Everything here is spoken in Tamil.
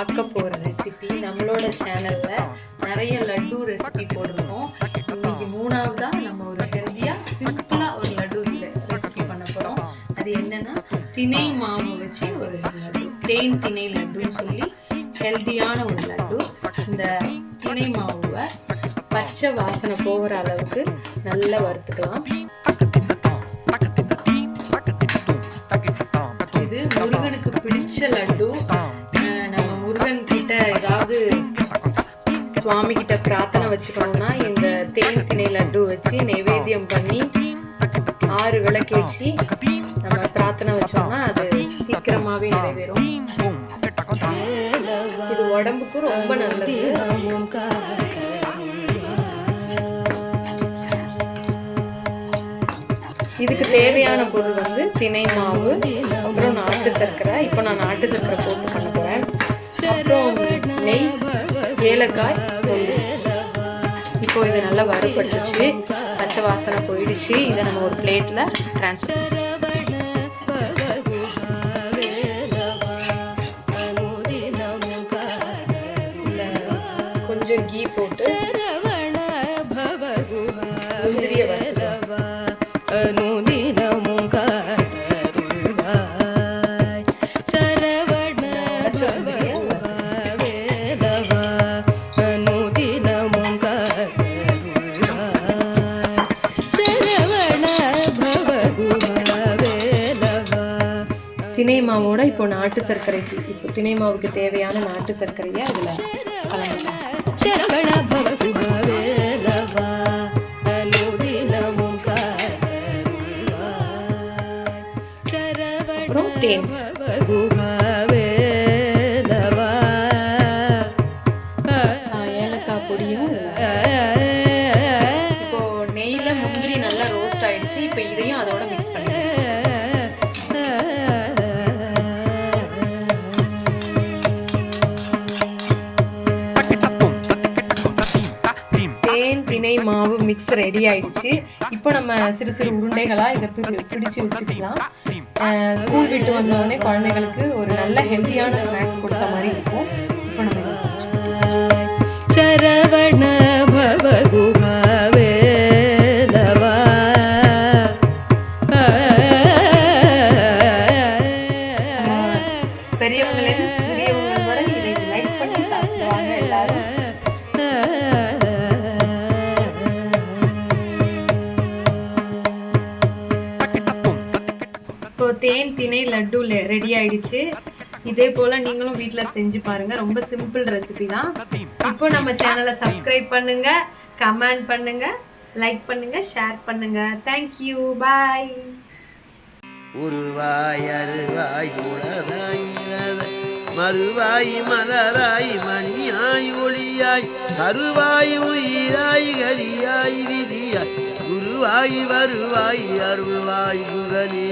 பார்க்க போகிற ரெசிபி நம்மளோட சேனலில் நிறைய லட்டு ரெசிபி போட்டிருக்கோம். இன்னைக்கு மூணாவதாக நம்ம ஒரு ஹெல்த்தியாக சிம்பிளாக ஒரு லட்டு ரெசிபி பண்ண போகிறோம். அது என்னன்னா திணை மாவு வச்சு ஒரு லட்டு, தேன் திணை லட்டுன்னு சொல்லி ஹெல்த்தியான ஒரு லட்டு. இந்த திணை மாவை பச்சை வாசனை போகிற அளவுக்கு நல்லா வறுத்துக்கலாம். இது முருகனுக்கு பிடிச்ச லட்டு. நம்ம முருகன் கிட்ட ஏதாவது சுவாமி கிட்ட பிரார்த்தனை வச்சுக்கணும்னா இந்த தேன் திணை லட்டு வச்சு நைவேத்தியம் பண்ணி 6 விளக்கேற்றி நம்ம பிரார்த்தனை வச்சோம்னா அது சீக்கிரமாவே நிறைவேறும். இது உடம்புக்கு ரொம்ப நல்லது. இதுக்கு தேவையான பொருள் வந்து திணை மாவு, அப்புறம் நாட்டு சர்க்கரை. இப்போ நான் நாட்டு சர்க்கரை போட்டு பண்ண போகிறேன். அப்புறம் நெய், ஏலக்காய், கொள்ளு. இப்போ இது நல்லா வறுபட்டுச்சு, பச்சை வாசனை போயிடுச்சு. இதை நம்ம ஒரு பிளேட்டில் ட்ரான்ஸ்ஃபர் கொஞ்சம் கீ போட்டு முந்திரிய திணை மாவோட இப்போ நாட்டு சர்க்கரைக்கு, இப்போ திணை மாவுக்கு தேவையான நாட்டு சர்க்கரையை அதில் கலந்துக்கலாம். அப்புறம் தேன், ஏலக்காய் பொடியும். இப்போ நெய்ல முந்திரி நல்லா ரோஸ்ட் ஆயிடுச்சு. இப்போ இதையும் அதோட மிக்ஸ் பண்ணிக்கலாம். திணை மாவு மிக்ஸ் ரெடி ஆயிடுச்சு. இப்போ நம்ம சிறு சிறு உருண்டைகளாக இதை பிடிச்சு வச்சுக்கலாம். ஸ்கூல் விட்டு வந்தோடனே குழந்தைகளுக்கு ஒரு நல்ல ஹெல்த்தியான ஸ்நாக்ஸ் கொடுத்த மாதிரி இருக்கும். இப்போ நம்ம சரவண பெரியவங்களே சிறியவங்க வரை இதை லைக் பண்ணி சாப்பிடுவாங்க எல்லாரும். இப்போ தேன் திணை லட்டு ரெடி ஆயிடுச்சு. இதே போல நீங்களும் வீட்டில் செஞ்சு பாருங்க. ரொம்ப சிம்பிள் ரெசிபி தான். இப்போ நம்ம சேனலை சப்ஸ்கிரைப் பண்ணுங்க, கமெண்ட் பண்ணுங்க, லைக் பண்ணுங்க, ஷேர் பண்ணுங்க. தேங்க்யூ, பாய். உருவாய் அருவாய் உளதாய் மறுவாய் மலராய் மணியாய் ஒளியாய் கருவாய் உயிராய் கரியாய் விதியாய் குருவாய் வருவாய் அருள்வாய் குகனே.